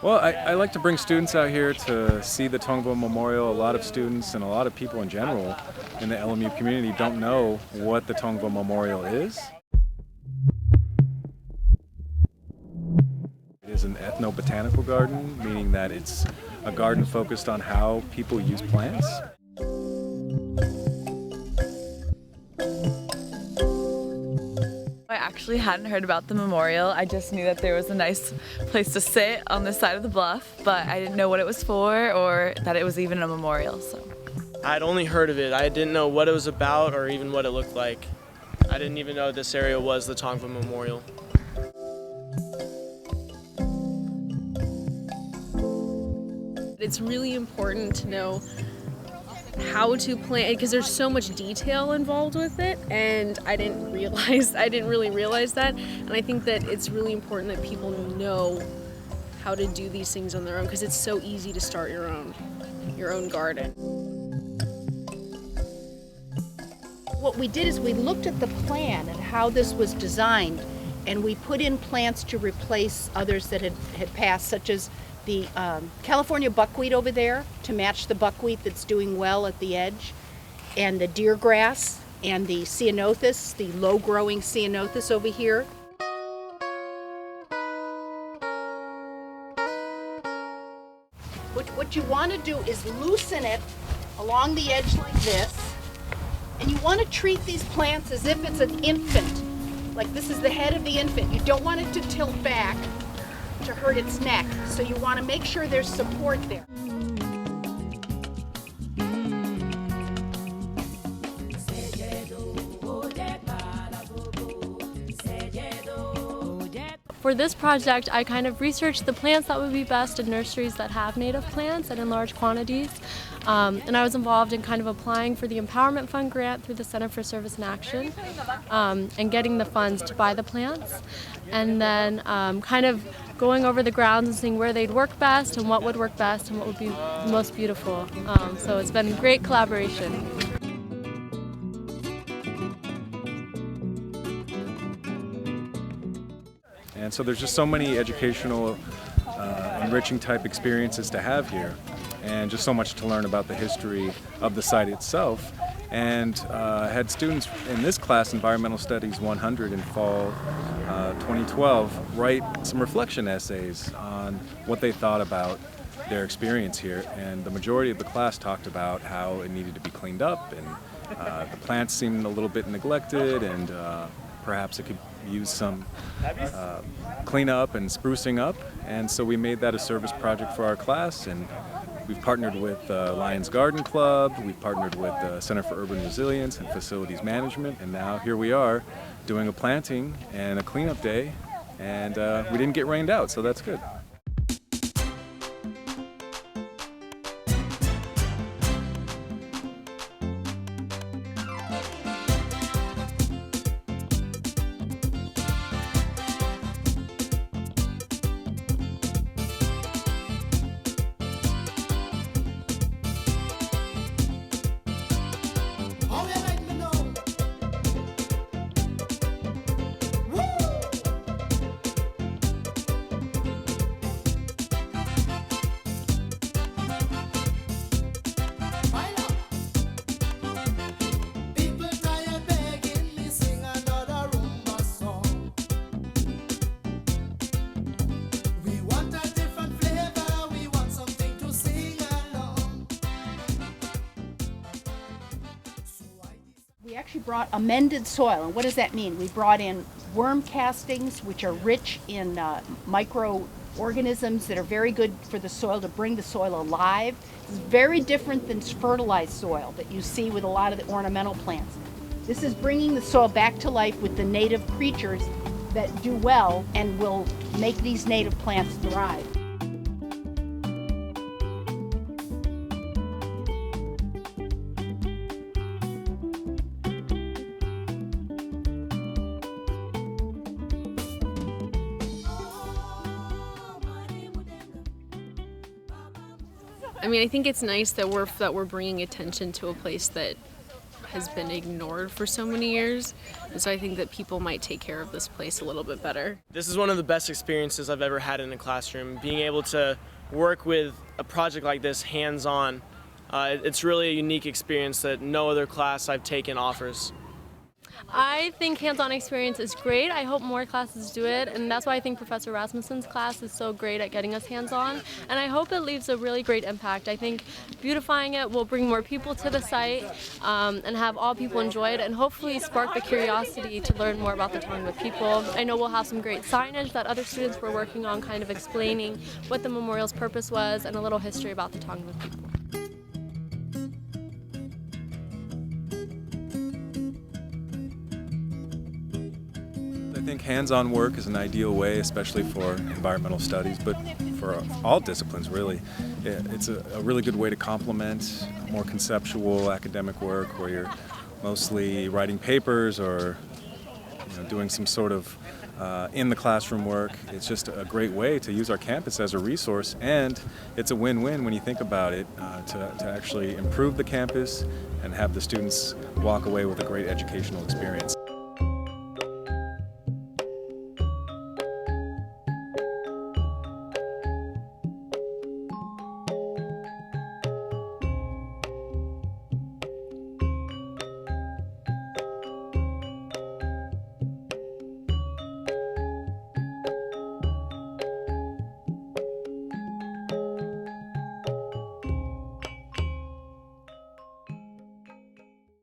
Well, I like to bring students out here to see the Tongva Memorial. A lot of students and a lot of people in general in the LMU community don't know what the Tongva Memorial is. It is an ethnobotanical garden, meaning that it's a garden focused on how people use plants. I actually hadn't heard about the memorial. I just knew that there was a nice place to sit on this side of the bluff, but I didn't know what it was for or that it was even a memorial. So I'd only heard of it. I didn't know what it was about or even what it looked like. I didn't even know this area was the Tongva Memorial. It's really important to know how to plant, because there's so much detail involved with it, and I didn't really realize that. And I think that it's really important that people know how to do these things on their own, because it's so easy to start your own garden. What we did is we looked at the plan and how this was designed, and we put in plants to replace others that had passed, such as the California buckwheat over there to match the buckwheat that's doing well at the edge, and the deer grass and the ceanothus, the low-growing ceanothus over here. What you want to do is loosen it along the edge like this, and you want to treat these plants as if it's an infant. Like this is the head of the infant. You don't want it to tilt back to hurt its neck, so you want to make sure there's support there. For this project, I kind of researched the plants that would be best in nurseries that have native plants and in large quantities. And I was involved in kind of applying for the Empowerment Fund grant through the Center for Service and Action and getting the funds to buy the plants. And then kind of going over the grounds and seeing where they'd work best and what would work best and what would be most beautiful. So it's been great collaboration. And so there's just so many educational, enriching type experiences to have here, and just so much to learn about the history of the site itself. And had students in this class, Environmental Studies 100 in fall 2012, write some reflection essays on what they thought about their experience here. And the majority of the class talked about how it needed to be cleaned up, and the plants seemed a little bit neglected, and perhaps it could use some cleanup and sprucing up. And so we made that a service project for our class, and we've partnered with Lions Garden Club, we've partnered with the Center for Urban Resilience and Facilities Management, and now here we are doing a planting and a cleanup day, and we didn't get rained out, so that's good. We actually brought amended soil, and what does that mean? We brought in worm castings, which are rich in microorganisms that are very good for the soil to bring the soil alive. It's very different than fertilized soil that you see with a lot of the ornamental plants. This is bringing the soil back to life with the native creatures that do well and will make these native plants thrive. I mean, I think it's nice that we're bringing attention to a place that has been ignored for so many years. And so I think that people might take care of this place a little bit better. This is one of the best experiences I've ever had in a classroom. Being able to work with a project like this hands-on, it's really a unique experience that no other class I've taken offers. I think hands-on experience is great. I hope more classes do it, and that's why I think Professor Rasmussen's class is so great at getting us hands-on, and I hope it leaves a really great impact. I think beautifying it will bring more people to the site and have all people enjoy it, and hopefully spark the curiosity to learn more about the Tongva people. I know we'll have some great signage that other students were working on, kind of explaining what the memorial's purpose was and a little history about the Tongva people. I think hands-on work is an ideal way, especially for environmental studies, but for all disciplines really. It's a really good way to complement more conceptual academic work where you're mostly writing papers or doing some sort of in the classroom work. It's just a great way to use our campus as a resource, and it's a win-win when you think about it, to actually improve the campus and have the students walk away with a great educational experience.